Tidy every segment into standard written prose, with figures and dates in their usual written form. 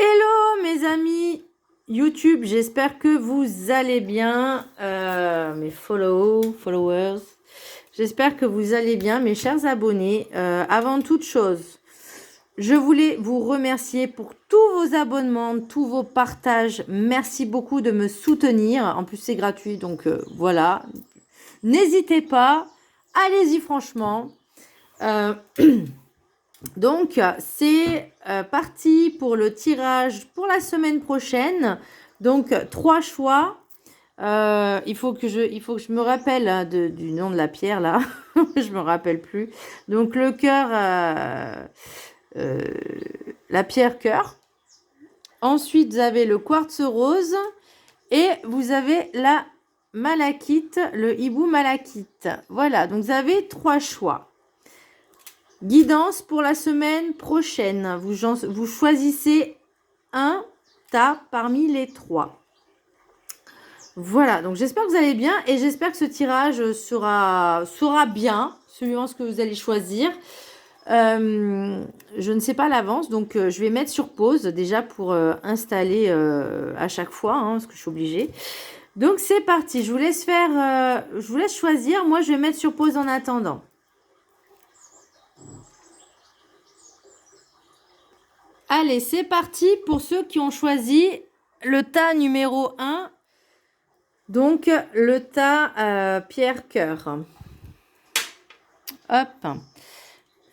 Hello mes amis YouTube, j'espère que vous allez bien, mes followers, j'espère que vous allez bien mes chers abonnés. Avant toute chose, je voulais vous remercier pour tous vos abonnements, tous vos partages, merci beaucoup de me soutenir, en plus c'est gratuit donc voilà, n'hésitez pas, allez-y franchement. Donc, c'est parti pour le tirage pour la semaine prochaine. Donc, 3 choix. Il faut que je me rappelle hein, du nom de la pierre, là. Je me rappelle plus. Donc, le cœur, la pierre cœur. Ensuite, vous avez le quartz rose. Et vous avez la malachite, le hibou malachite. Voilà, donc vous avez 3 choix. Guidance pour la semaine prochaine. Vous choisissez un tas parmi les 3. Voilà, donc j'espère que vous allez bien et j'espère que ce tirage sera bien, suivant ce que vous allez choisir. Je ne sais pas à l'avance, donc je vais mettre sur pause déjà pour installer à chaque fois, hein, parce que je suis obligée. Donc c'est parti, je vous laisse choisir. Moi, je vais mettre sur pause en attendant. Allez, c'est parti pour ceux qui ont choisi le tas numéro 1. Donc, le tas pierre cœur. Hop.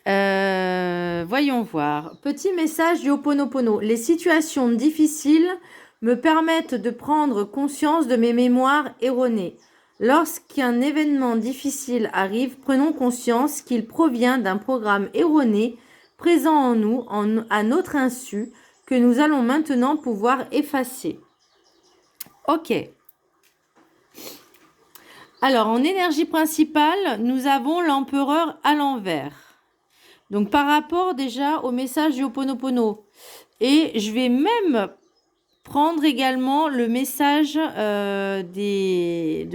Voyons voir. Petit message du Ho'oponopono. Les situations difficiles me permettent de prendre conscience de mes mémoires erronées. Lorsqu'un événement difficile arrive, prenons conscience qu'il provient d'un programme erroné présent en nous, à notre insu, que nous allons maintenant pouvoir effacer. Ok. Alors, en énergie principale, nous avons l'empereur à l'envers. Donc, par rapport déjà au message du Ho'oponopono. Et je vais même prendre également le message de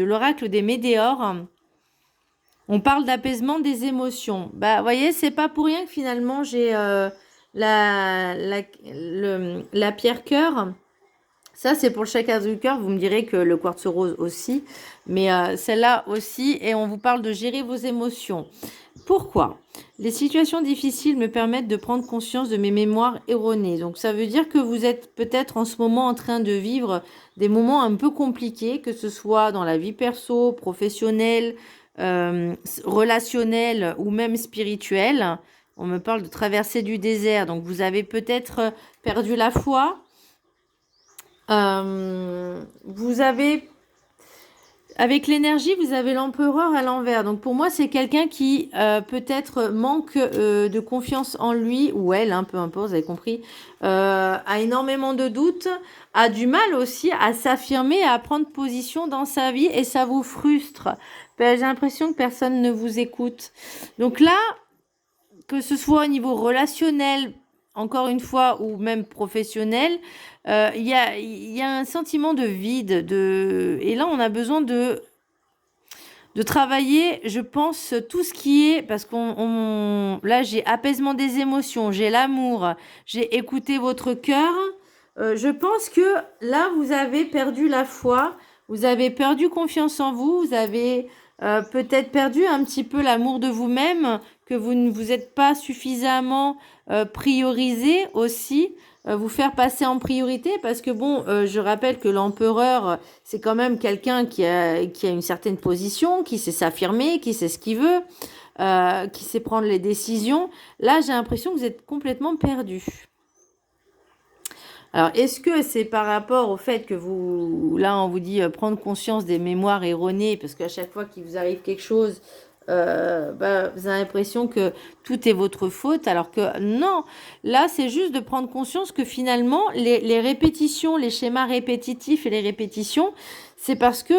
l'oracle des météores. On parle d'apaisement des émotions. Bah, vous voyez, c'est pas pour rien que finalement j'ai la pierre cœur. Ça, c'est pour le chakra du cœur. Vous me direz que le quartz rose aussi. Mais celle-là aussi. Et on vous parle de gérer vos émotions. Pourquoi ? Les situations difficiles me permettent de prendre conscience de mes mémoires erronées. Donc, ça veut dire que vous êtes peut-être en ce moment en train de vivre des moments un peu compliqués, que ce soit dans la vie perso, professionnelle, relationnelle ou même spirituelle. On me parle de traverser du désert. Donc, vous avez peut-être perdu la foi. Vous avez, avec l'énergie, vous avez l'empereur à l'envers. Donc pour moi, c'est quelqu'un qui peut-être manque de confiance en lui, ou elle, hein, peu importe, vous avez compris, a énormément de doutes, a du mal aussi à s'affirmer, à prendre position dans sa vie, et ça vous frustre. J'ai l'impression que personne ne vous écoute. Donc là, que ce soit au niveau relationnel, encore une fois, ou même professionnel, il y a un sentiment de vide. Et là, on a besoin de travailler, je pense, tout ce qui est... Parce là, j'ai apaisement des émotions, j'ai l'amour, j'ai écouté votre cœur. Je pense que là, vous avez perdu la foi, vous avez perdu confiance en vous, vous avez peut-être perdu un petit peu l'amour de vous-même, que vous ne vous êtes pas suffisamment priorisé aussi, vous faire passer en priorité, parce que bon, je rappelle que l'empereur, c'est quand même quelqu'un qui a une certaine position, qui sait s'affirmer, qui sait ce qu'il veut, qui sait prendre les décisions. Là, j'ai l'impression que vous êtes complètement perdu. Alors, est-ce que c'est par rapport au fait que là, on vous dit prendre conscience des mémoires erronées, parce qu'à chaque fois qu'il vous arrive quelque chose, vous avez l'impression que tout est votre faute, alors que non. Là, c'est juste de prendre conscience que finalement, les répétitions, les schémas répétitifs et les répétitions, c'est parce que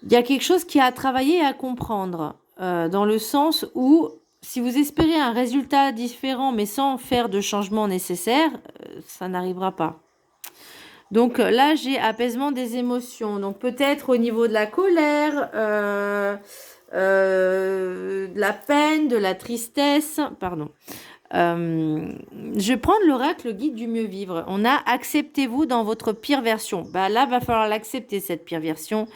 il y a quelque chose qui a à travailler et à comprendre, dans le sens où si vous espérez un résultat différent, mais sans faire de changement nécessaire, ça n'arrivera pas. Donc là, j'ai apaisement des émotions. Donc peut-être au niveau de la colère, de la peine, de la tristesse, pardon. Je vais prendre l'oracle guide du mieux vivre. On a acceptez-vous dans votre pire version. Bah là, va falloir l'accepter, cette pire version.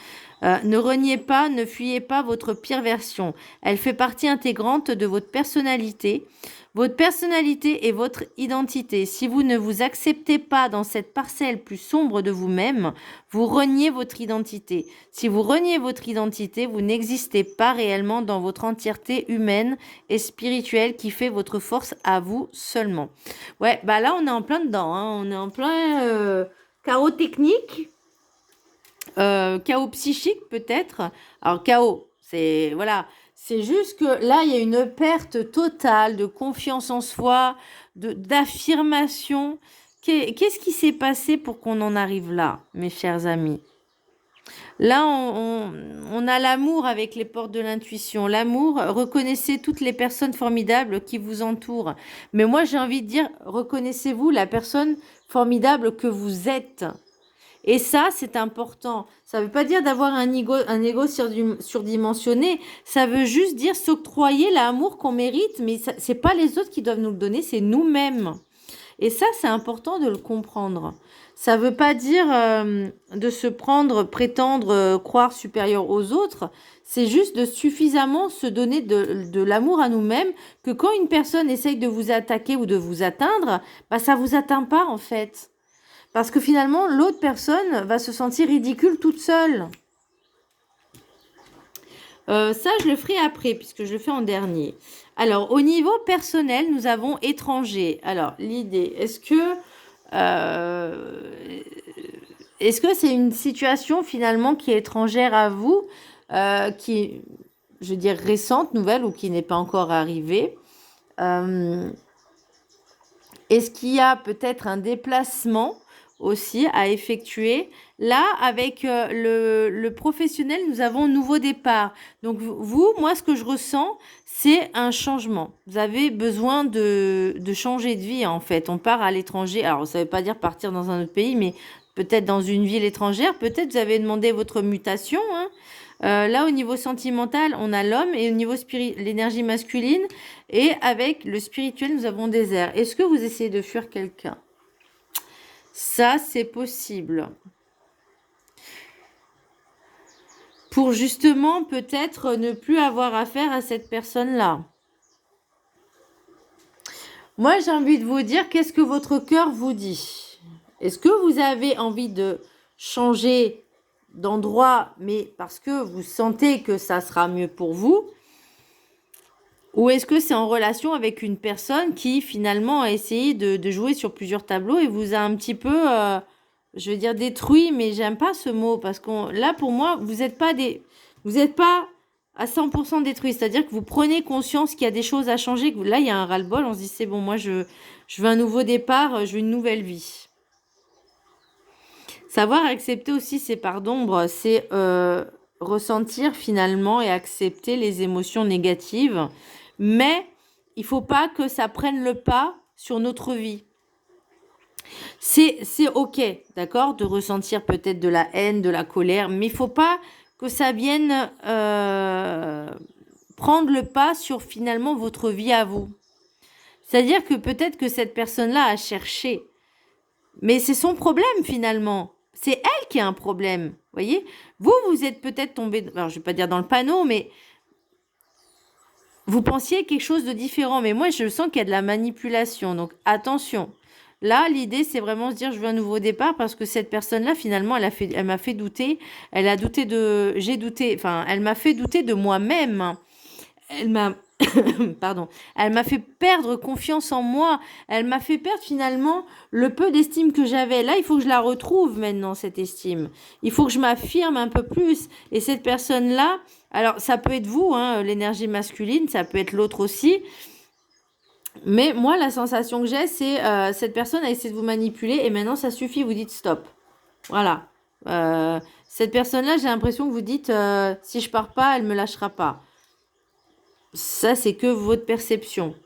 Ne reniez pas, ne fuyez pas votre pire version. Elle fait partie intégrante de votre personnalité. Votre personnalité est votre identité. Si vous ne vous acceptez pas dans cette parcelle plus sombre de vous-même, vous reniez votre identité. Si vous reniez votre identité, vous n'existez pas réellement dans votre entièreté humaine et spirituelle qui fait votre force à vous seulement. Ouais, bah là, on est en plein dedans. Hein. On est en plein chaos technique. Chaos psychique peut-être. Alors chaos, c'est voilà, c'est juste que là il y a une perte totale de confiance en soi, d'affirmation. Qu'est-ce qui s'est passé pour qu'on en arrive là, mes chers amis? Là, on a l'amour avec les portes de l'intuition. L'amour, reconnaissez toutes les personnes formidables qui vous entourent. Mais moi, j'ai envie de dire, reconnaissez-vous la personne formidable que vous êtes. Et ça, c'est important. Ça ne veut pas dire d'avoir un ego surdimensionné. Ça veut juste dire s'octroyer l'amour qu'on mérite. Mais ce n'est pas les autres qui doivent nous le donner, c'est nous-mêmes. Et ça, c'est important de le comprendre. Ça ne veut pas dire de se prendre, prétendre, croire supérieur aux autres. C'est juste de suffisamment se donner de l'amour à nous-mêmes que quand une personne essaye de vous attaquer ou de vous atteindre, bah, ça ne vous atteint pas en fait. Parce que finalement, l'autre personne va se sentir ridicule toute seule. Ça, je le ferai après, puisque je le fais en dernier. Alors, au niveau personnel, nous avons étranger. Alors, l'idée, est-ce que c'est une situation finalement qui est étrangère à vous, qui est, je veux dire, récente, nouvelle, ou qui n'est pas encore arrivée? Est-ce qu'il y a peut-être un déplacement aussi à effectuer? Là, avec le professionnel, nous avons nouveau départ. Donc vous, moi, ce que je ressens, c'est un changement. Vous avez besoin de changer de vie, en fait. On part à l'étranger. Alors, ça ne veut pas dire partir dans un autre pays, mais peut-être dans une ville étrangère. Peut-être vous avez demandé votre mutation, hein. Là, au niveau sentimental, on a l'homme, et au niveau l'énergie masculine, et avec le spirituel, nous avons des airs. Est-ce que vous essayez de fuir quelqu'un? Ça, c'est possible. Pour justement, peut-être, ne plus avoir affaire à cette personne-là. Moi, j'ai envie de vous dire, qu'est-ce que votre cœur vous dit? Est-ce que vous avez envie de changer d'endroit, mais parce que vous sentez que ça sera mieux pour vous? Ou est-ce que c'est en relation avec une personne qui finalement a essayé de jouer sur plusieurs tableaux et vous a un petit peu, je veux dire détruit, mais j'aime pas ce mot parce que là pour moi vous n'êtes pas à 100% détruit, c'est-à-dire que vous prenez conscience qu'il y a des choses à changer, que là il y a un ras-le-bol, on se dit c'est bon, moi je veux un nouveau départ, je veux une nouvelle vie. Savoir accepter aussi ses parts d'ombre, c'est ressentir finalement et accepter les émotions négatives. Mais il ne faut pas que ça prenne le pas sur notre vie. C'est ok, d'accord, de ressentir peut-être de la haine, de la colère, mais il ne faut pas que ça vienne prendre le pas sur finalement votre vie à vous. C'est-à-dire que peut-être que cette personne-là a cherché, mais c'est son problème finalement. C'est elle qui a un problème, voyez. Vous êtes peut-être tombé, alors je ne vais pas dire dans le panneau, mais vous pensiez quelque chose de différent. Mais moi, je sens qu'il y a de la manipulation, donc attention. Là, l'idée, c'est vraiment se dire, je veux un nouveau départ parce que cette personne-là, finalement, elle m'a fait douter. Elle a douté elle m'a fait douter de moi-même. Elle m'a, pardon, elle m'a fait perdre confiance en moi. Elle m'a fait perdre finalement le peu d'estime que j'avais. Là, il faut que je la retrouve maintenant, cette estime. Il faut que je m'affirme un peu plus. Et cette personne-là, alors ça peut être vous, hein, l'énergie masculine, ça peut être l'autre aussi. Mais moi, la sensation que j'ai, c'est cette personne a essayé de vous manipuler et maintenant ça suffit, vous dites stop. Voilà. Cette personne-là, j'ai l'impression que vous dites si je pars pas, elle me lâchera pas. Ça, c'est que votre perception.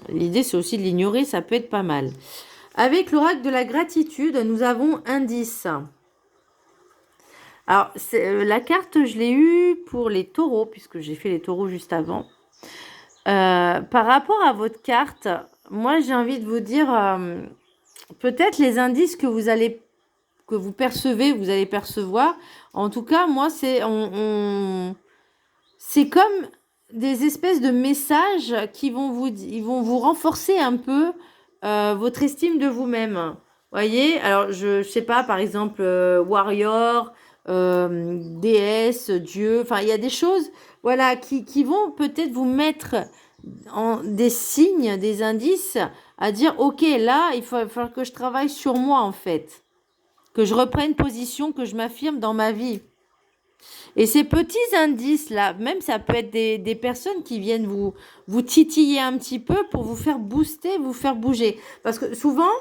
L'idée, c'est aussi de l'ignorer, ça peut être pas mal. Avec l'oracle de la gratitude, nous avons un 10. Alors, la carte, je l'ai eue pour les taureaux, puisque j'ai fait les taureaux juste avant. Par rapport à votre carte, moi, j'ai envie de vous dire, peut-être les indices que vous percevez, vous allez percevoir. En tout cas, moi, c'est comme des espèces de messages qui ils vont vous renforcer un peu votre estime de vous-même. Voyez, alors je sais pas, par exemple, warrior, déesse, dieu, enfin, il y a des choses, voilà, qui vont peut-être vous mettre en des signes, des indices à dire, ok, là, il va falloir que je travaille sur moi, en fait, que je reprenne position, que je m'affirme dans ma vie. Et ces petits indices-là, même ça peut être des personnes qui viennent vous titiller un petit peu pour vous faire booster, vous faire bouger. Parce que souvent,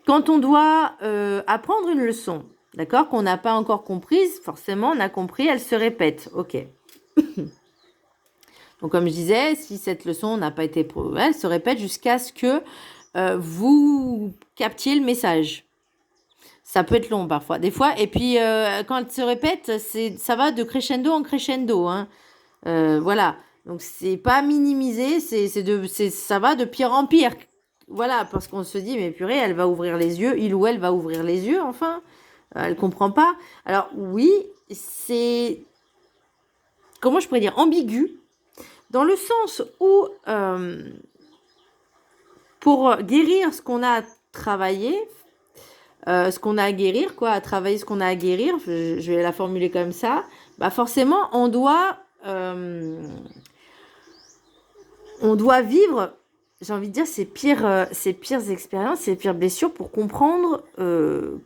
quand on doit apprendre une leçon, d'accord, qu'on n'a pas encore comprise, forcément, on a compris, elle se répète. Ok. Donc, comme je disais, si cette leçon n'a pas été elle se répète jusqu'à ce que vous captiez le message. Ça peut être long parfois, des fois. Et puis, quand elle se répète, ça va de crescendo en crescendo. Hein. Voilà. Donc, c'est pas minimisé, ça va de pire en pire. Voilà, parce qu'on se dit, mais purée, elle va ouvrir les yeux, il ou elle va ouvrir les yeux, enfin. Elle comprend pas. Alors, oui, c'est, comment je pourrais dire, ambigu, dans le sens où, pour guérir ce qu'on a travaillé, ce qu'on a à guérir, quoi, à travailler ce qu'on a à guérir, je vais la formuler comme ça, bah forcément, on doit vivre, j'ai envie de dire, ces pires expériences, ces pires blessures pour comprendre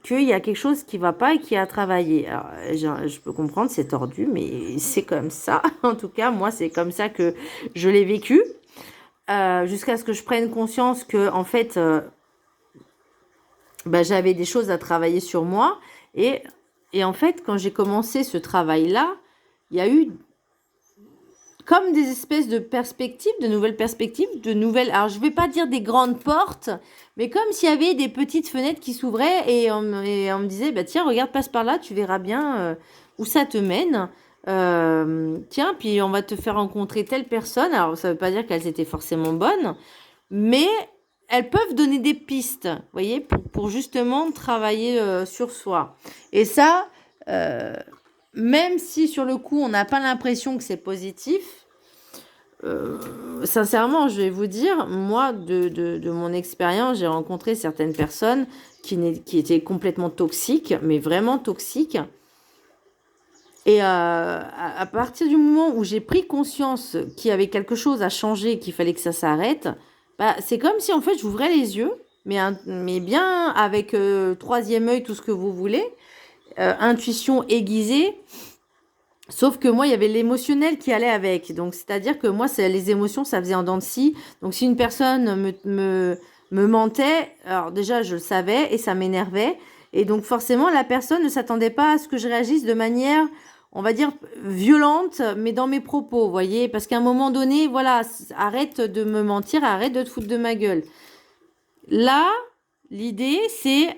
qu'il y a quelque chose qui ne va pas et qui a à travailler. Alors, je peux comprendre, c'est tordu, mais c'est comme ça. En tout cas, moi, c'est comme ça que je l'ai vécu. Jusqu'à ce que je prenne conscience que, en fait, j'avais des choses à travailler sur moi. Et en fait, quand j'ai commencé ce travail-là, il y a eu comme des espèces de perspectives, de nouvelles perspectives, alors je ne vais pas dire des grandes portes, mais comme s'il y avait des petites fenêtres qui s'ouvraient et on me disait, bah tiens, regarde, passe par là, tu verras bien où ça te mène. Tiens, puis on va te faire rencontrer telle personne. Alors ça ne veut pas dire qu'elles étaient forcément bonnes, mais elles peuvent donner des pistes, vous voyez, pour justement travailler sur soi. Et ça, même si sur le coup, on n'a pas l'impression que c'est positif, sincèrement, je vais vous dire, moi, de mon expérience, j'ai rencontré certaines personnes qui étaient complètement toxiques, mais vraiment toxiques. Et à partir du moment où j'ai pris conscience qu'il y avait quelque chose à changer, qu'il fallait que ça s'arrête, c'est comme si en fait j'ouvrais les yeux, mais bien avec troisième œil, tout ce que vous voulez, intuition aiguisée. Sauf que moi, il y avait l'émotionnel qui allait avec. Donc, c'est-à-dire que moi, les émotions, ça faisait en dents de scie. Donc, si une personne me mentait, alors déjà, je le savais et ça m'énervait. Et donc, forcément, la personne ne s'attendait pas à ce que je réagisse de manière, on va dire, violente, mais dans mes propos, vous voyez. Parce qu'à un moment donné, voilà, arrête de me mentir, arrête de te foutre de ma gueule. Là, l'idée, c'est...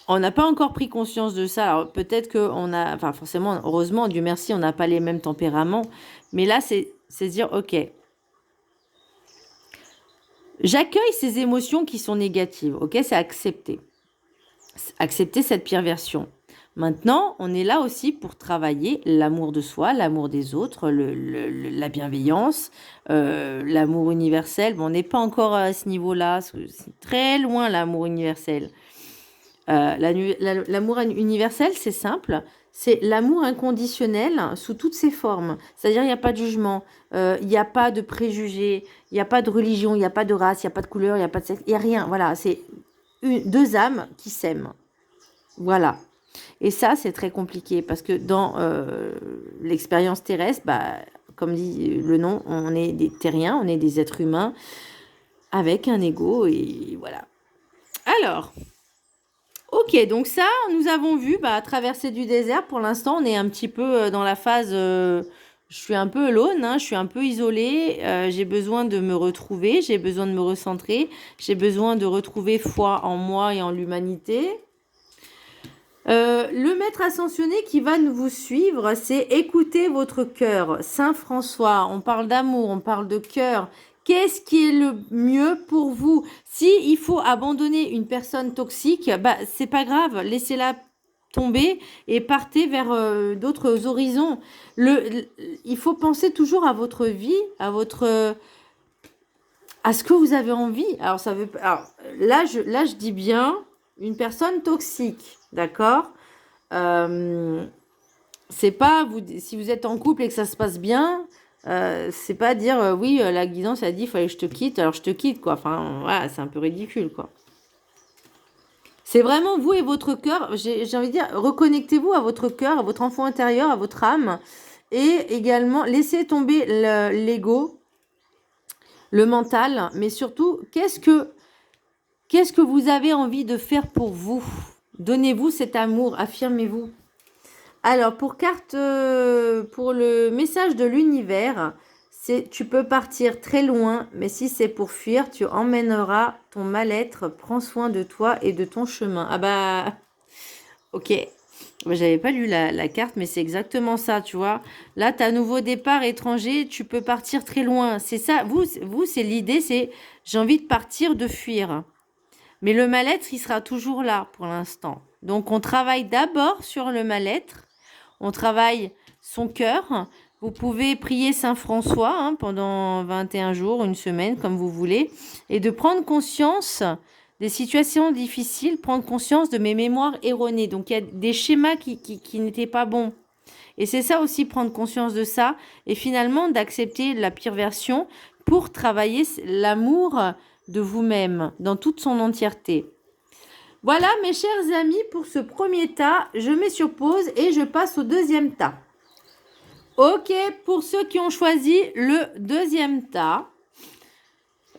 on n'a pas encore pris conscience de ça. Alors peut-être qu'on a, enfin forcément, heureusement, Dieu merci, on n'a pas les mêmes tempéraments. Mais là, c'est dire, ok, j'accueille ces émotions qui sont négatives. Ok, c'est accepter. Accepter cette pire version. Maintenant, on est là aussi pour travailler l'amour de soi, l'amour des autres, la bienveillance, l'amour universel. Bon, on n'est pas encore à ce niveau-là, c'est très loin l'amour universel. L'amour universel, c'est simple, c'est l'amour inconditionnel sous toutes ses formes. C'est-à-dire, il n'y a pas de jugement, il n'y a pas de préjugés, il n'y a pas de religion, il n'y a pas de race, il n'y a pas de couleur, il n'y a pas de sexe, il n'y a rien. Voilà, c'est deux âmes qui s'aiment. Voilà. Et ça, c'est très compliqué parce que dans l'expérience terrestre, comme dit le nom, on est des terriens, on est des êtres humains avec un ego et voilà. Alors... ok, donc ça, nous avons vu, traverser du désert. Pour l'instant, on est un petit peu dans la phase, je suis un peu alone, hein, je suis un peu isolée, j'ai besoin de me retrouver, j'ai besoin de me recentrer, j'ai besoin de retrouver foi en moi et en l'humanité. Le maître ascensionné qui va vous suivre, c'est écouter votre cœur. Saint François, on parle d'amour, on parle de cœur. Qu'est-ce qui est le mieux pour vous? Si il faut abandonner une personne toxique, bah c'est pas grave, laissez-la tomber et partez vers d'autres horizons. Il faut penser toujours à votre vie, à ce que vous avez envie. Alors là je dis bien une personne toxique, d'accord? C'est pas vous, si vous êtes en couple et que ça se passe bien, c'est pas dire oui, la guidance a dit il fallait que je te quitte, alors je te quitte quoi. Enfin voilà, c'est un peu ridicule quoi. C'est vraiment vous et votre cœur. J'ai envie de dire, reconnectez-vous à votre cœur, à votre enfant intérieur, à votre âme, et également laissez tomber l'ego, le mental, mais surtout qu'est-ce que vous avez envie de faire pour vous? Donnez-vous cet amour, affirmez-vous. Alors, pour le message de l'univers, c'est tu peux partir très loin, mais si c'est pour fuir, tu emmèneras ton mal-être. Prends soin de toi et de ton chemin. Ah bah, ok. J'avais pas lu la carte, mais c'est exactement ça, tu vois. Là, tu as nouveau départ étranger, tu peux partir très loin. C'est ça, vous c'est l'idée, c'est j'ai envie de partir, de fuir. Mais le mal-être, il sera toujours là pour l'instant. Donc, on travaille d'abord sur le mal-être. On travaille son cœur. Vous pouvez prier Saint François pendant 21 jours, une semaine, comme vous voulez. Et de prendre conscience des situations difficiles, prendre conscience de mes mémoires erronées. Donc, il y a des schémas qui n'étaient pas bons. Et c'est ça aussi, prendre conscience de ça. Et finalement, d'accepter la pire version pour travailler l'amour de vous-même dans toute son entièreté. Voilà mes chers amis pour ce premier tas. Je mets sur pause et je passe au deuxième tas. Ok, pour ceux qui ont choisi le deuxième tas.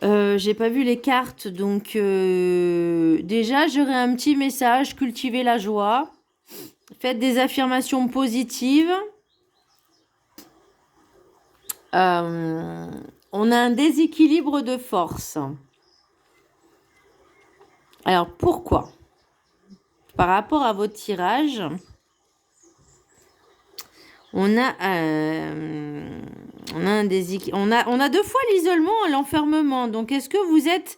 J'ai pas vu les cartes, donc déjà j'aurai un petit message, cultivez la joie. Faites des affirmations positives. On a un déséquilibre de force. Alors pourquoi? Par rapport à votre tirage, on a un déséquilibre. On a deux fois l'isolement et l'enfermement. Donc est-ce que vous êtes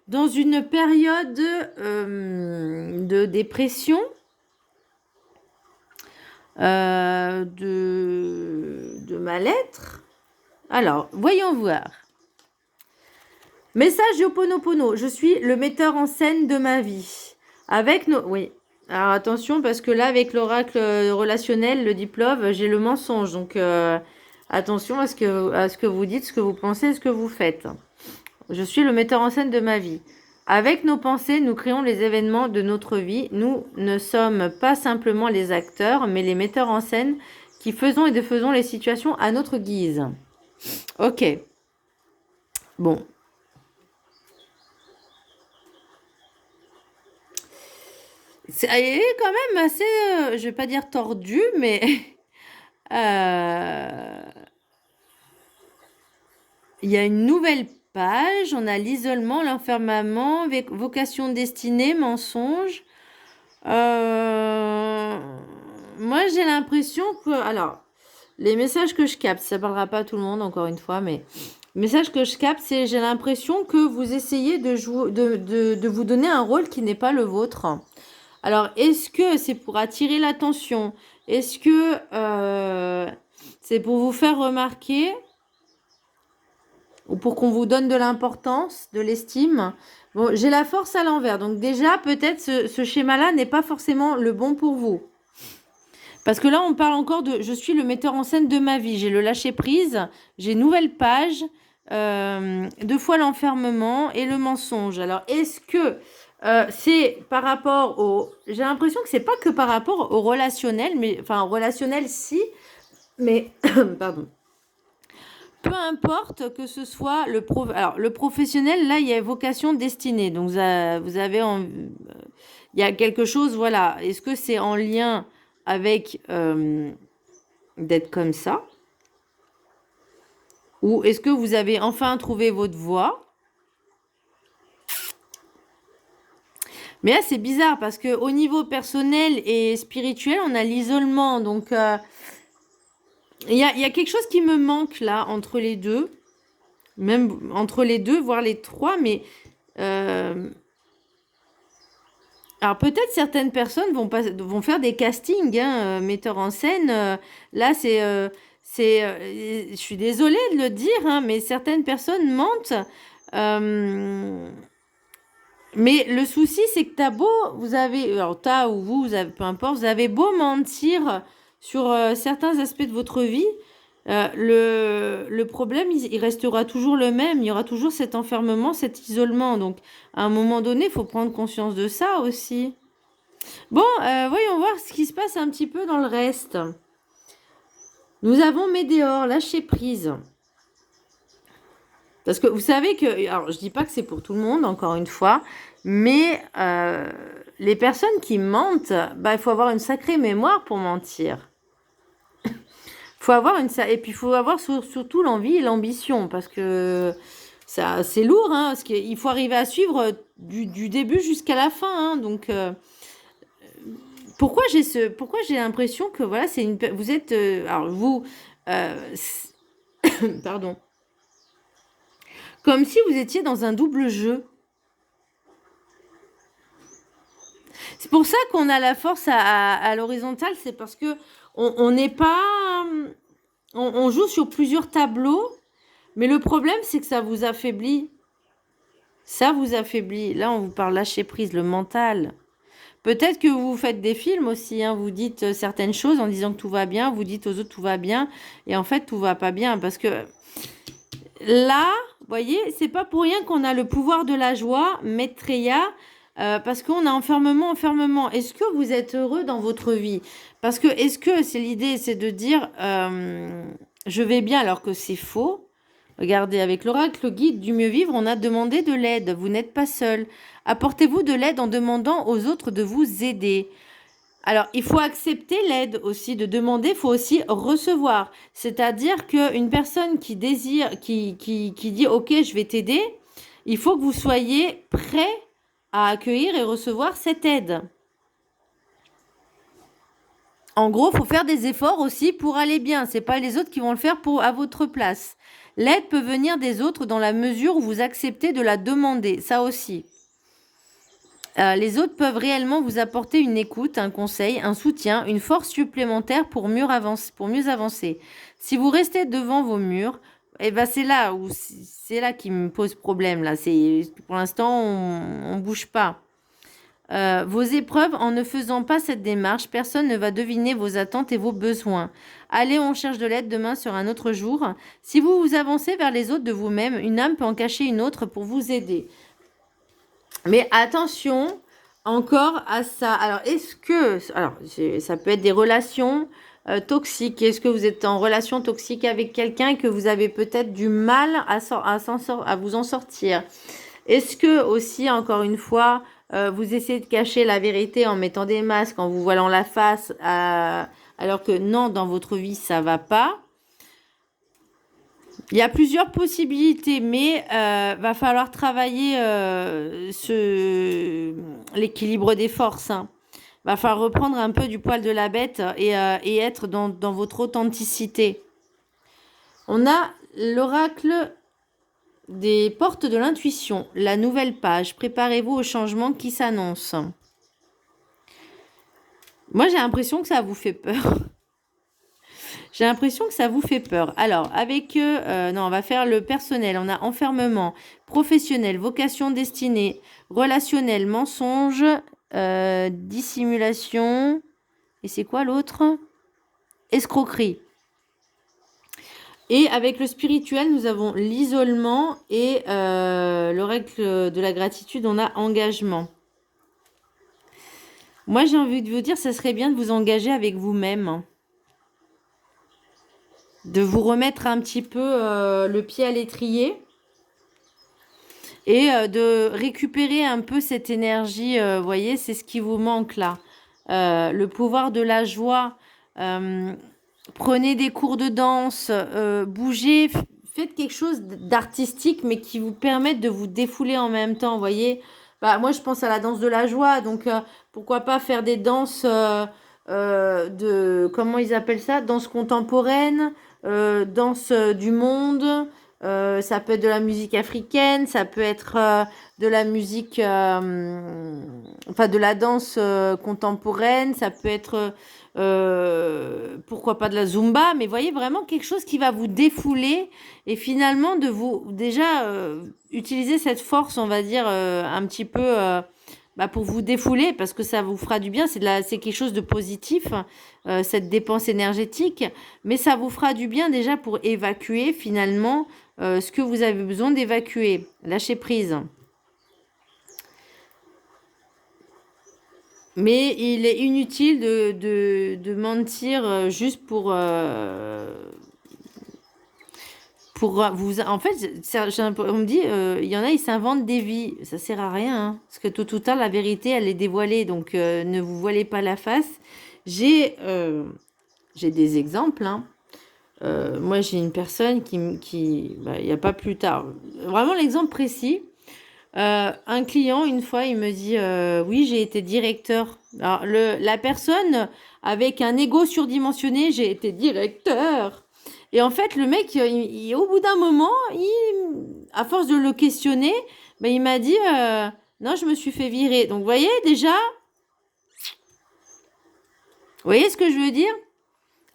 dans une période de dépression, de mal-être? Alors, voyons voir. Message Ho'oponopono. Je suis le metteur en scène de ma vie. Avec nos... Oui. Alors attention, parce que là, avec l'oracle relationnel, le diplôme, j'ai le mensonge. Donc, attention à ce que vous dites, ce que vous pensez, ce que vous faites. Je suis le metteur en scène de ma vie. Avec nos pensées, nous créons les événements de notre vie. Nous ne sommes pas simplement les acteurs, mais les metteurs en scène qui faisons et défaisons les situations à notre guise. Ok. Bon. Elle est quand même assez, je vais pas dire tordue, mais il y a une nouvelle page. On a l'isolement, l'enfermement, vocation destinée, mensonge. Moi, j'ai l'impression que... Alors, les messages que je capte, ça parlera pas à tout le monde, encore une fois, mais... Le message que je capte, c'est j'ai l'impression que vous essayez de vous donner un rôle qui n'est pas le vôtre. Alors, est-ce que c'est pour attirer l'attention? Est-ce que c'est pour vous faire remarquer? Ou pour qu'on vous donne de l'importance, de l'estime? Bon, j'ai la force à l'envers. Donc déjà, peut-être ce schéma-là n'est pas forcément le bon pour vous. Parce que là, on parle encore de « je suis le metteur en scène de ma vie ». J'ai le lâcher-prise, j'ai nouvelle page, deux fois l'enfermement et le mensonge. Alors, est-ce que... c'est par rapport au... J'ai l'impression que c'est pas que par rapport au relationnel, mais enfin relationnel si, mais pardon. Peu importe que ce soit alors le professionnel, là il y a vocation destinée, donc vous avez il y a quelque chose, voilà. Est-ce que c'est en lien avec d'être comme ça, ou est-ce que vous avez enfin trouvé votre voie? Mais là, c'est bizarre parce que au niveau personnel et spirituel, on a l'isolement. Donc, il y a quelque chose qui me manque là entre les deux. Même entre les deux, voire les trois. Mais alors peut-être certaines personnes vont faire des castings, hein, metteurs en scène. Là, je suis désolée de le dire, hein, mais certaines personnes mentent. Euh, mais le souci, c'est que alors vous avez, peu importe, vous avez beau mentir sur certains aspects de votre vie, le problème, il restera toujours le même. Il y aura toujours cet enfermement, cet isolement. Donc, à un moment donné, il faut prendre conscience de ça aussi. Bon, voyons voir ce qui se passe un petit peu dans le reste. Nous avons Médéor, lâcher prise. Parce que vous savez que, alors je dis pas que c'est pour tout le monde, encore une fois, mais les personnes qui mentent, bah, il faut avoir une sacrée mémoire pour mentir. Faut avoir et puis il faut avoir surtout l'envie et l'ambition, parce que ça, c'est lourd, hein, parce qu'il faut arriver à suivre du début jusqu'à la fin, hein, donc pourquoi j'ai l'impression que voilà, vous êtes, alors vous, pardon, comme si vous étiez dans un double jeu. C'est pour ça qu'on a la force à l'horizontale, c'est parce que on n'est pas, on joue sur plusieurs tableaux, mais le problème c'est que ça vous affaiblit. Ça vous affaiblit. Là, on vous parle lâcher prise, le mental. Peut-être que vous faites des films aussi, hein, vous dites certaines choses en disant que tout va bien, vous dites aux autres tout va bien, et en fait tout va pas bien, parce que là, vous voyez, c'est pas pour rien qu'on a le pouvoir de la joie, Maitreya, parce qu'on a enfermement. Est-ce que vous êtes heureux dans votre vie? Parce que est-ce que c'est l'idée, c'est de dire je vais bien alors que c'est faux? Regardez, avec l'oracle guide du mieux vivre, on a demandé de l'aide. Vous n'êtes pas seul. Apportez-vous de l'aide en demandant aux autres de vous aider. Alors, il faut accepter l'aide aussi, de demander, il faut aussi recevoir. C'est-à-dire qu'une personne qui désire, qui dit « Ok, je vais t'aider », il faut que vous soyez prêt à accueillir et recevoir cette aide. En gros, il faut faire des efforts aussi pour aller bien. Ce n'est pas les autres qui vont le faire à votre place. L'aide peut venir des autres dans la mesure où vous acceptez de la demander. Ça aussi. Les autres peuvent réellement vous apporter une écoute, un conseil, un soutien, une force supplémentaire pour mieux avancer. Si vous restez devant vos murs, eh ben c'est là qui me pose problème là. Pour l'instant on bouge pas. Vos épreuves, en ne faisant pas cette démarche, personne ne va deviner vos attentes et vos besoins. Allez, on cherche de l'aide demain sur un autre jour. Si vous vous avancez vers les autres de vous-même, une âme peut en cacher une autre pour vous aider. Mais attention encore à ça. Alors, ça peut être des relations toxiques. Est-ce que vous êtes en relation toxique avec quelqu'un et que vous avez peut-être du mal à vous en sortir? Est-ce que aussi, encore une fois, vous essayez de cacher la vérité en mettant des masques, en vous voilant la face, alors que non, dans votre vie, ça va pas? Il y a plusieurs possibilités, mais va falloir travailler l'équilibre des forces. Hein. Va falloir reprendre un peu du poil de la bête et être dans votre authenticité. On a l'oracle des portes de l'intuition, la nouvelle page. Préparez-vous au changement qui s'annonce. Moi, j'ai l'impression que ça vous fait peur. J'ai l'impression que ça vous fait peur. Alors, avec non, on va faire le personnel. On a enfermement, professionnel, vocation destinée, relationnel, mensonge, dissimulation. Et c'est quoi l'autre? Escroquerie. Et avec le spirituel, nous avons l'isolement et l'oracle de la gratitude, on a engagement. Moi, j'ai envie de vous dire, ça serait bien de vous engager avec vous-même. De vous remettre un petit peu le pied à l'étrier et de récupérer un peu cette énergie. Vous voyez, c'est ce qui vous manque là. Le pouvoir de la joie. Prenez des cours de danse, bougez, faites quelque chose d'artistique mais qui vous permette de vous défouler en même temps. Vous voyez, Bah, moi, je pense à la danse de la joie. Donc, pourquoi pas faire des danses comment ils appellent ça? Danse contemporaine, danse du monde. Ça peut être de la musique africaine, ça peut être de la musique, enfin de la danse contemporaine, ça peut être, pourquoi pas de la zumba, mais voyez vraiment quelque chose qui va vous défouler et finalement de vous déjà utiliser cette force, on va dire, un petit peu bah, pour vous défouler parce que ça vous fera du bien. C'est quelque chose de positif, cette dépense énergétique, mais ça vous fera du bien déjà pour évacuer finalement ce que vous avez besoin d'évacuer. Lâcher prise. Mais il est inutile de mentir juste pour vous. En fait, on me dit, il y en a, ils s'inventent des vies. Ça sert à rien, hein, parce que tôt ou tard, la vérité, elle est dévoilée. Donc, ne vous voilez pas la face. J'ai des exemples, hein. Moi, j'ai une personne il n'y a pas plus tard. Vraiment l'exemple précis. Un client, une fois, il me dit oui, j'ai été directeur. Alors, la personne avec un ego surdimensionné, j'ai été directeur. Et en fait, le mec, au bout d'un moment, à force de le questionner, ben, il m'a dit non, je me suis fait virer. Donc, vous voyez, déjà, vous voyez ce que je veux dire?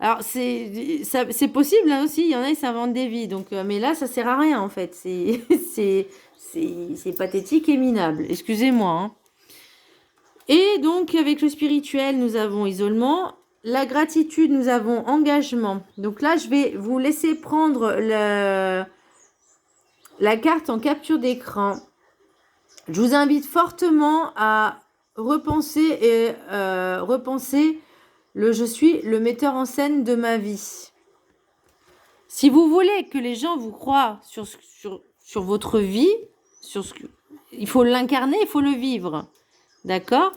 Alors, c'est possible là aussi, il y en a, ils s'inventent des vies. Donc, mais là, ça sert à rien en fait. C'est pathétique et minable. Excusez-moi, hein. Et donc, avec le spirituel, nous avons isolement. La gratitude, nous avons engagement. Donc là, je vais vous laisser prendre la carte en capture d'écran. Je vous invite fortement à repenser repenser je suis le metteur en scène de ma vie. Si vous voulez que les gens vous croient sur votre vie, il faut l'incarner, il faut le vivre. D'accord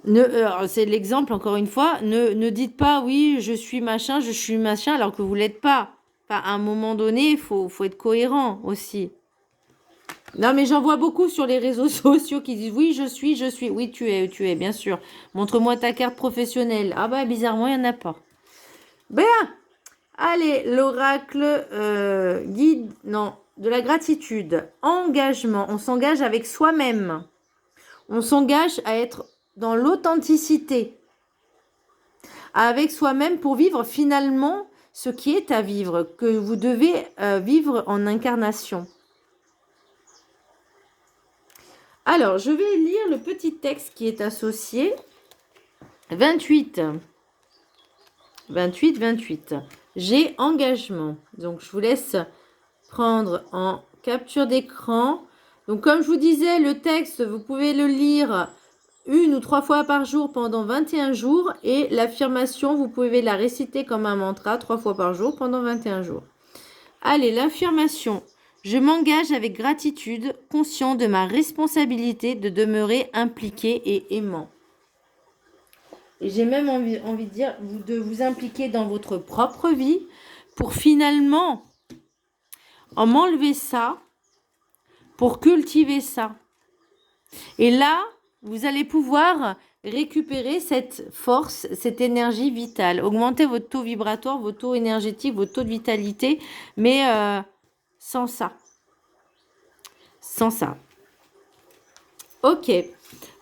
c'est l'exemple, encore une fois. Ne dites pas, oui, je suis machin, alors que vous ne l'êtes pas. Enfin, à un moment donné, il faut être cohérent aussi. Non, mais j'en vois beaucoup sur les réseaux sociaux qui disent, oui, je suis. Oui, tu es, bien sûr. Montre-moi ta carte professionnelle. Ah bah, bizarrement, il n'y en a pas. Bien. Allez, l'oracle guide, non, de la gratitude, engagement. On s'engage avec soi-même. On s'engage à être dans l'authenticité avec soi-même pour vivre finalement ce qui est à vivre, que vous devez vivre en incarnation. Alors, je vais lire le petit texte qui est associé. 28. J'ai engagement. Donc, je vous laisse prendre en capture d'écran. Donc, comme je vous disais, le texte, vous pouvez le lire 1 ou 3 fois par jour pendant 21 jours. Et l'affirmation, vous pouvez la réciter comme un mantra 3 fois par jour pendant 21 jours. Allez, l'affirmation. Je m'engage avec gratitude, conscient de ma responsabilité de demeurer impliqué et aimant. Et j'ai même envie de dire de vous impliquer dans votre propre vie pour finalement m'enlever ça, pour cultiver ça. Et là, vous allez pouvoir récupérer cette force, cette énergie vitale, augmenter votre taux vibratoire, votre taux énergétique, votre taux de vitalité, mais sans ça. Sans ça. Ok.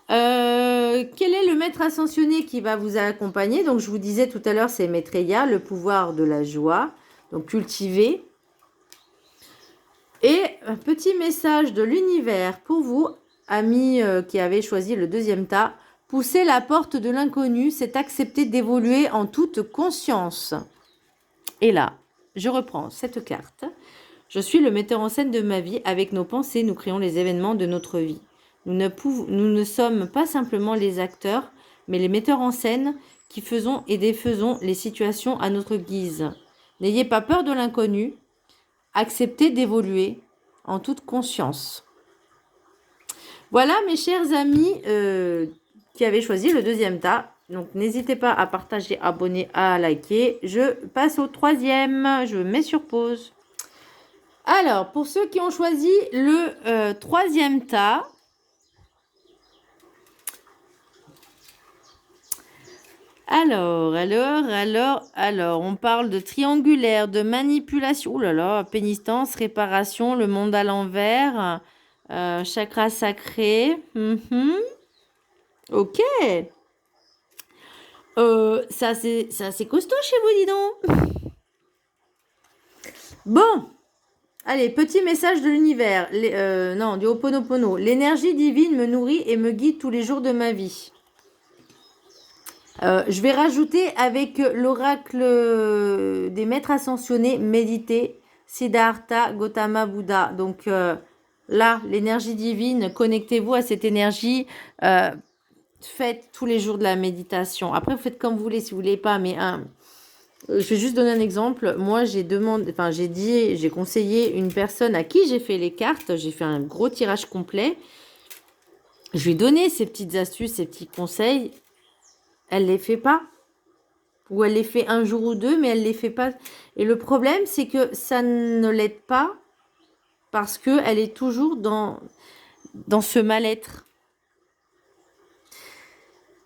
Quel est le maître ascensionné qui va vous accompagner? Donc, je vous disais tout à l'heure, c'est Maitreya, le pouvoir de la joie. Donc, cultiver. Et un petit message de l'univers pour vous, amis qui avez choisi le deuxième tas. Pousser la porte de l'inconnu, c'est accepter d'évoluer en toute conscience. Et là, je reprends cette carte. Je suis le metteur en scène de ma vie. Avec nos pensées, nous créons les événements de notre vie. Nous ne sommes pas simplement les acteurs, mais les metteurs en scène qui faisons et défaisons les situations à notre guise. N'ayez pas peur de l'inconnu. Acceptez d'évoluer en toute conscience. Voilà mes chers amis qui avaient choisi le deuxième tas. Donc n'hésitez pas à partager, abonner, à liker. Je passe au troisième. Je mets sur pause. Alors, pour ceux qui ont choisi le troisième tas, alors, on parle de triangulaire, de manipulation, oh là là, pénitence, réparation, le monde à l'envers, chakra sacré, ok. Ça c'est costaud chez vous, dis donc. Bon, allez, petit message de l'univers, non, du Ho'oponopono. L'énergie divine me nourrit et me guide tous les jours de ma vie. Je vais rajouter avec l'oracle des maîtres ascensionnés, méditer, Siddhartha Gautama Bouddha. Donc là, l'énergie divine, connectez-vous à cette énergie. Faites tous les jours de la méditation. Après, vous faites comme vous voulez, si vous voulez pas. Mais je vais juste donner un exemple. Moi, j'ai conseillé une personne à qui j'ai fait les cartes. J'ai fait un gros tirage complet. Je lui ai donné ces petites astuces, ces petits conseils. Elle les fait pas. Ou elle les fait un jour ou deux, mais elle les fait pas. Et le problème, c'est que ça ne l'aide pas parce qu'elle est toujours dans ce mal-être.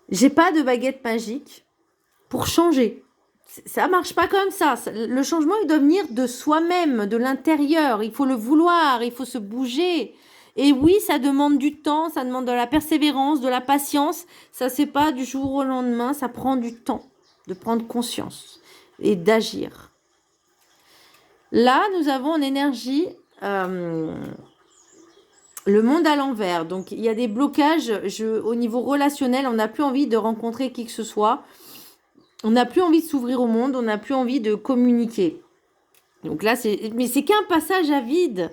J'ai pas de baguette magique pour changer. Ça marche pas comme ça. Le changement, il doit venir de soi-même, de l'intérieur. Il faut le vouloir, il faut se bouger. Et oui, ça demande du temps, ça demande de la persévérance, de la patience. Ça, c'est pas du jour au lendemain, ça prend du temps de prendre conscience et d'agir. Là, nous avons en énergie le monde à l'envers. Donc, il y a des blocages au niveau relationnel. On n'a plus envie de rencontrer qui que ce soit. On n'a plus envie de s'ouvrir au monde. On n'a plus envie de communiquer. Donc là, mais c'est qu'un passage à vide.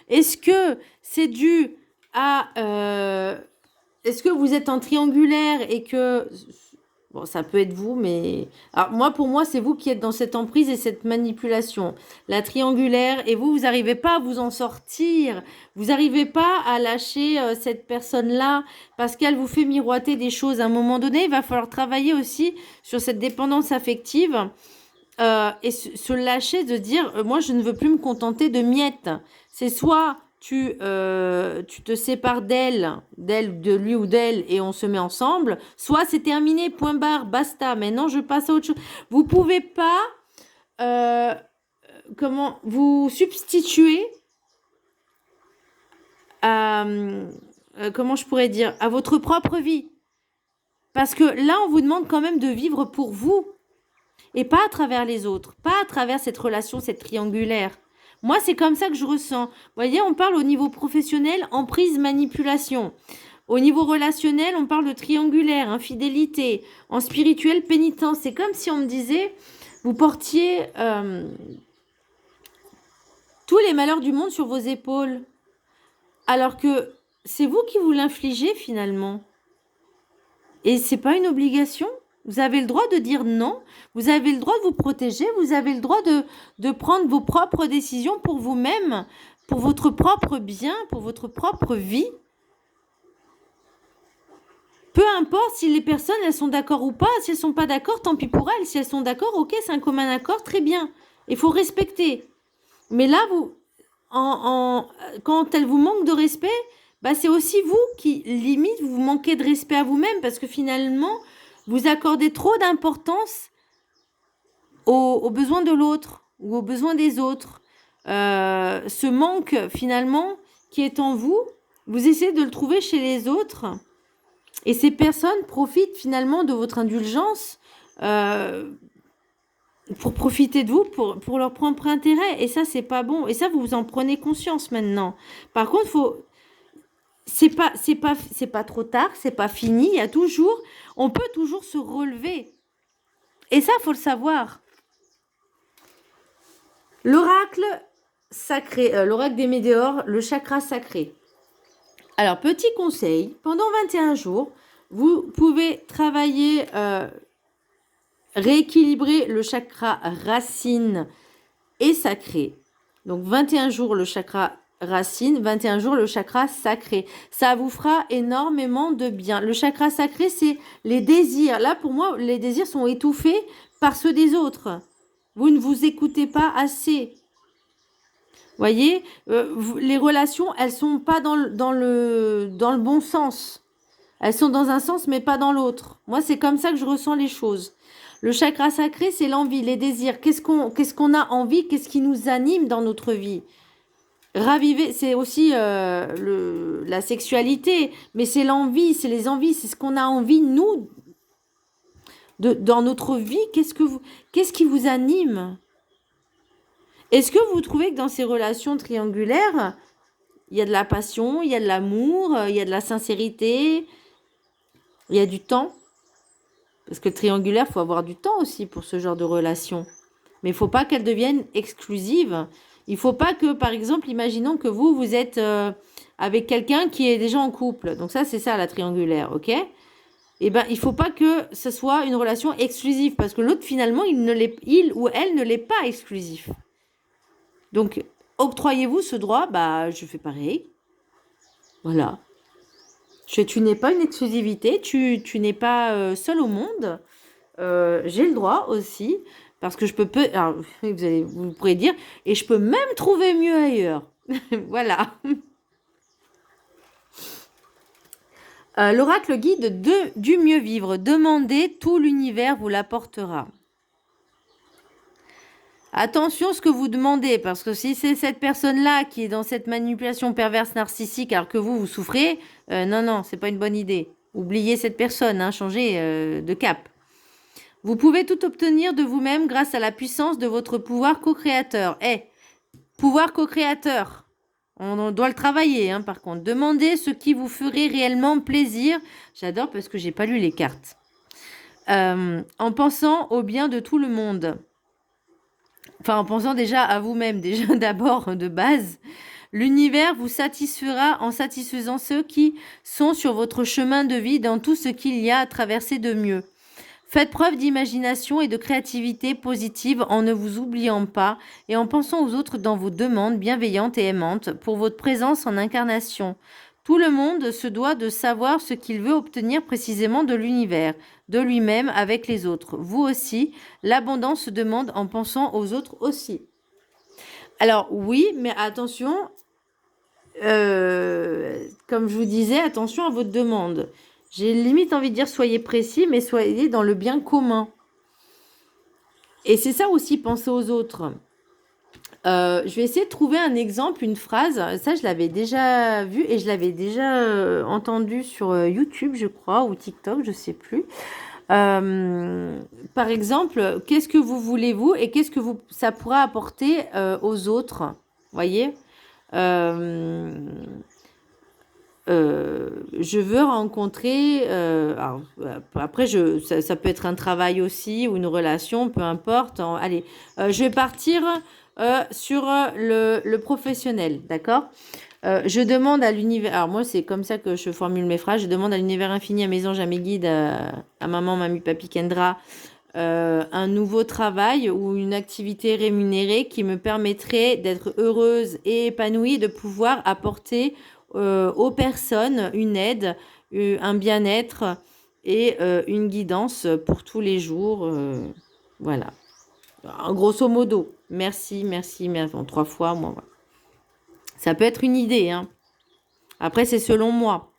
Est-ce que c'est dû à... est-ce que vous êtes en triangulaire et que... Bon, ça peut être vous, mais... Alors, pour moi, c'est vous qui êtes dans cette emprise et cette manipulation. La triangulaire, et vous n'arrivez pas à vous en sortir. Vous n'arrivez pas à lâcher cette personne-là parce qu'elle vous fait miroiter des choses. À un moment donné, il va falloir travailler aussi sur cette dépendance affective et se lâcher de dire, moi, je ne veux plus me contenter de miettes. C'est soit... tu te sépares d'elle, de lui ou d'elle, et on se met ensemble, soit c'est terminé, point barre, basta, maintenant je passe à autre chose. Vous pouvez pas vous substituer à, comment je pourrais dire, à votre propre vie. Parce que là, on vous demande quand même de vivre pour vous, et pas à travers les autres, pas à travers cette relation, cette triangulaire. Moi, c'est comme ça que je ressens. Vous voyez, on parle au niveau professionnel, emprise, manipulation. Au niveau relationnel, on parle de triangulaire, infidélité. En spirituel, pénitence. C'est comme si on me disait, vous portiez tous les malheurs du monde sur vos épaules. Alors que c'est vous qui vous l'infligez finalement. Et c'est pas une obligation. Vous avez le droit de dire non, vous avez le droit de vous protéger, vous avez le droit de prendre vos propres décisions pour vous-même, pour votre propre bien, pour votre propre vie. Peu importe si les personnes, elles sont d'accord ou pas, si elles ne sont pas d'accord, tant pis pour elles. Si elles sont d'accord, ok, c'est un commun accord, très bien. Il faut respecter. Mais là, quand elles vous manquent de respect, c'est aussi vous qui, limite, vous manquez de respect à vous-même parce que finalement... vous accordez trop d'importance aux besoins de l'autre ou aux besoins des autres. Ce manque, finalement, qui est en vous, vous essayez de le trouver chez les autres. Et ces personnes profitent finalement de votre indulgence pour profiter de vous, pour leur propre intérêt. Et ça, c'est pas bon. Et ça, vous en prenez conscience maintenant. Par contre, c'est pas trop tard, c'est pas fini. On peut toujours se relever. Et ça, faut le savoir. L'oracle sacré, l'oracle des météores, le chakra sacré. Alors, petit conseil, pendant 21 jours, vous pouvez travailler, rééquilibrer le chakra racine et sacré. Donc, 21 jours le chakra racine, 21 jours le chakra sacré. Ça vous fera énormément de bien. Le chakra sacré, c'est les désirs. Là, pour moi, les désirs sont étouffés par ceux des autres. Vous ne vous écoutez pas assez. Voyez, les relations, elles sont pas dans le bon sens. Elles sont dans un sens, mais pas dans l'autre. Moi, c'est comme ça que je ressens les choses. Le chakra sacré, c'est l'envie, les désirs. Qu'est-ce qu'on a envie? Qu'est-ce qui nous anime dans notre vie? Raviver, c'est aussi la sexualité, mais c'est l'envie, c'est les envies, c'est ce qu'on a envie, nous, dans notre vie. Qu'est-ce qui vous anime? Est-ce que vous trouvez que dans ces relations triangulaires, il y a de la passion, il y a de l'amour, il y a de la sincérité, il y a du temps? Parce que le triangulaire, il faut avoir du temps aussi pour ce genre de relation. Mais il ne faut pas qu'elles deviennent exclusives. Il ne faut pas que, par exemple, imaginons que vous êtes avec quelqu'un qui est déjà en couple. Donc ça, c'est ça la triangulaire, ok? Eh bien, il ne faut pas que ce soit une relation exclusive. Parce que l'autre, finalement, il ou elle ne l'est pas exclusif. Donc, octroyez-vous ce droit? Bah, je fais pareil. Voilà. Tu n'es pas une exclusivité, tu n'es pas seul au monde. J'ai le droit aussi, parce que je peux... Alors, vous pourrez dire, et je peux même trouver mieux ailleurs. Voilà. L'oracle guide du mieux vivre. Demandez, tout l'univers vous l'apportera. Attention ce que vous demandez, parce que si c'est cette personne-là qui est dans cette manipulation perverse narcissique alors que vous souffrez, non, c'est pas une bonne idée. Oubliez cette personne, hein, changez de cap. Vous pouvez tout obtenir de vous-même grâce à la puissance de votre pouvoir co-créateur. Pouvoir co-créateur, on doit le travailler, hein, par contre. Demandez ce qui vous ferait réellement plaisir. J'adore parce que j'ai pas lu les cartes. En pensant au bien de tout le monde. Enfin, en pensant déjà à vous-même, déjà d'abord de base, l'univers vous satisfera en satisfaisant ceux qui sont sur votre chemin de vie dans tout ce qu'il y a à traverser de mieux. Faites preuve d'imagination et de créativité positive en ne vous oubliant pas et en pensant aux autres dans vos demandes bienveillantes et aimantes pour votre présence en incarnation. Tout le monde se doit de savoir ce qu'il veut obtenir précisément de l'univers, de lui-même avec les autres. Vous aussi, l'abondance se demande en pensant aux autres aussi. Alors oui, mais attention, comme je vous disais, attention à votre demande. J'ai limite envie de dire soyez précis, mais soyez dans le bien commun. Et c'est ça aussi, penser aux autres. Je vais essayer de trouver un exemple, une phrase. Ça, je l'avais déjà vu et je l'avais déjà entendu sur YouTube, je crois, ou TikTok, je sais plus. Par exemple, qu'est-ce que vous voulez-vous et qu'est-ce que ça pourra apporter aux autres? Voyez, je veux rencontrer. Alors, après, ça peut être un travail aussi ou une relation, peu importe. Allez, je vais partir sur le professionnel, d'accord? Je demande à l'univers. Alors, moi, c'est comme ça que je formule mes phrases. Je demande à l'univers infini, à mes anges, à mes guides, à maman, mamie, papi, Kendra, un nouveau travail ou une activité rémunérée qui me permettrait d'être heureuse et épanouie, de pouvoir apporter aux personnes une aide, un bien-être et une guidance pour tous les jours. Voilà. Grosso modo. Merci. Bon, 3 fois, moi. Voilà. Ça peut être une idée, hein. Après, c'est selon moi.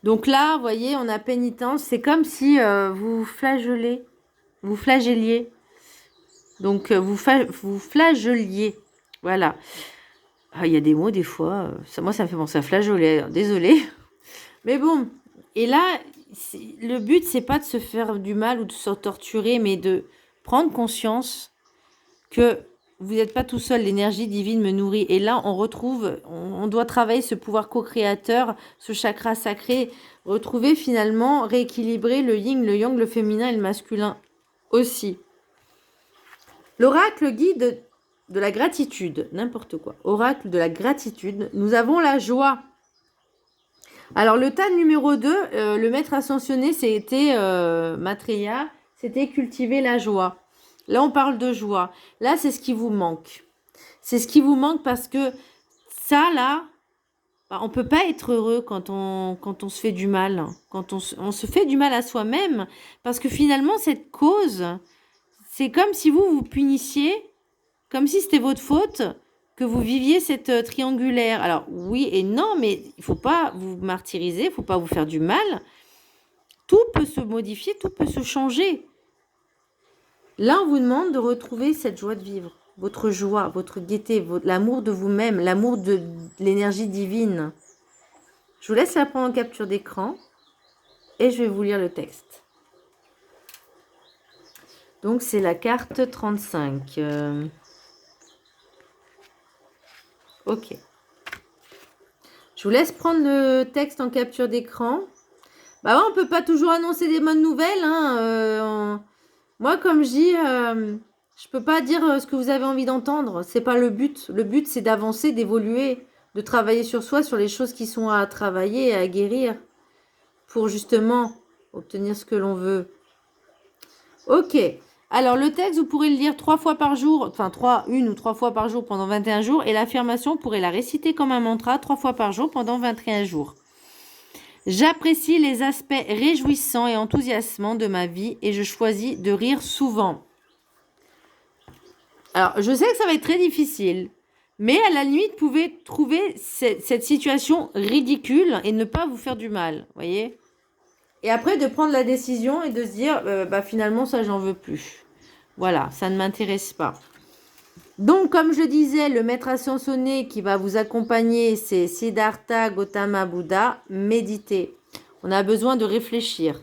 Donc là, vous voyez, on a pénitence. C'est comme si vous flagelliez. Donc, vous flageliez. Voilà. Ah, il y a des mots, des fois, moi, ça me fait penser à flageoler. Désolée. Mais bon. Et là, le but, c'est pas de se faire du mal ou de se torturer, mais de prendre conscience que vous n'êtes pas tout seul. L'énergie divine me nourrit. Et là, on doit travailler ce pouvoir co-créateur, ce chakra sacré, retrouver finalement, rééquilibrer le yin, le yang, le féminin et le masculin aussi. L'oracle guide de la gratitude, n'importe quoi. Oracle de la gratitude, nous avons la joie. Alors, le tas numéro 2, le maître ascensionné, c'était Maitreya, c'était cultiver la joie. Là, on parle de joie. Là, c'est ce qui vous manque. C'est ce qui vous manque parce que ça, là, on ne peut pas être heureux quand on se fait du mal. Quand on se fait du mal à soi-même. Parce que finalement, cette cause, c'est comme si vous punissiez, comme si c'était votre faute, que vous viviez cette triangulaire. Alors, oui et non, mais il ne faut pas vous martyriser, il ne faut pas vous faire du mal. Tout peut se modifier, tout peut se changer. Là, on vous demande de retrouver cette joie de vivre, votre joie, votre gaieté, l'amour de vous-même, l'amour de l'énergie divine. Je vous laisse la prendre en capture d'écran et je vais vous lire le texte. Donc, c'est la carte 35. Ok. Je vous laisse prendre le texte en capture d'écran. Bah ouais, on ne peut pas toujours annoncer des bonnes nouvelles. Hein. Moi, comme je dis, je ne peux pas dire ce que vous avez envie d'entendre. Ce n'est pas le but. Le but, c'est d'avancer, d'évoluer, de travailler sur soi, sur les choses qui sont à travailler et à guérir pour justement obtenir ce que l'on veut. Ok. Alors, le texte, vous pourrez le lire 3 fois par jour, enfin 1 ou 3 fois par jour pendant 21 jours. Et l'affirmation, vous pourrez la réciter comme un mantra 3 fois par jour pendant 21 jours. J'apprécie les aspects réjouissants et enthousiasmants de ma vie et je choisis de rire souvent. Alors, je sais que ça va être très difficile, mais à la limite, vous pouvez trouver cette situation ridicule et ne pas vous faire du mal, voyez ? Et après, de prendre la décision et de se dire, finalement, ça, j'en veux plus. Voilà, ça ne m'intéresse pas. Donc, comme je disais, le maître ascensionné qui va vous accompagner, c'est Siddhartha Gautama Bouddha. Méditez. On a besoin de réfléchir.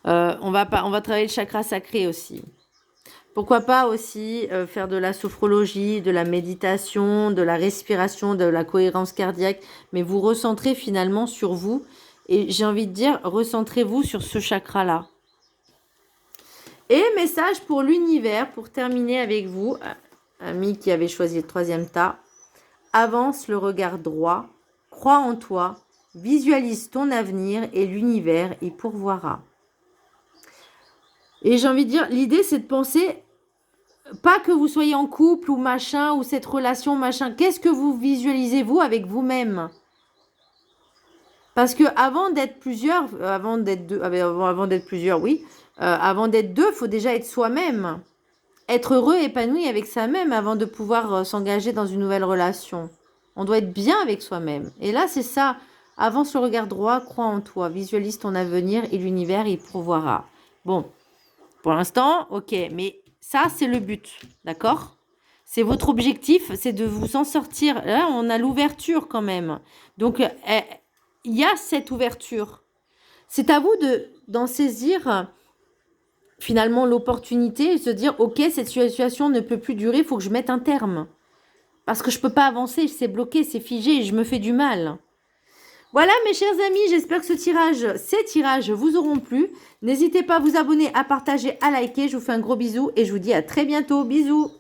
On va travailler le chakra sacré aussi. Pourquoi pas aussi faire de la sophrologie, de la méditation, de la respiration, de la cohérence cardiaque, mais vous recentrez finalement sur vous. Et j'ai envie de dire, recentrez-vous sur ce chakra-là. Et message pour l'univers, pour terminer avec vous, ami qui avait choisi le 3e tas. Avance le regard droit, crois en toi, visualise ton avenir et l'univers y pourvoira. Et j'ai envie de dire, l'idée c'est de penser, pas que vous soyez en couple ou machin, ou cette relation machin. Qu'est-ce que vous visualisez vous avec vous-même ? Parce que avant d'être plusieurs, avant d'être deux, il faut déjà être soi-même. Être heureux, épanoui avec soi-même avant de pouvoir s'engager dans une nouvelle relation. On doit être bien avec soi-même. Et là, c'est ça. Avance le regard droit, crois en toi, visualise ton avenir et l'univers y pourvoira. Bon, pour l'instant, ok, mais ça, c'est le but, d'accord ? C'est votre objectif, c'est de vous en sortir. Là, on a l'ouverture quand même. Donc, il y a cette ouverture. C'est à vous d'en saisir finalement l'opportunité et se dire, ok, cette situation ne peut plus durer, il faut que je mette un terme. Parce que je ne peux pas avancer, c'est bloqué, c'est figé, je me fais du mal. Voilà mes chers amis, j'espère que ces tirages vous auront plu. N'hésitez pas à vous abonner, à partager, à liker. Je vous fais un gros bisou et je vous dis à très bientôt. Bisous.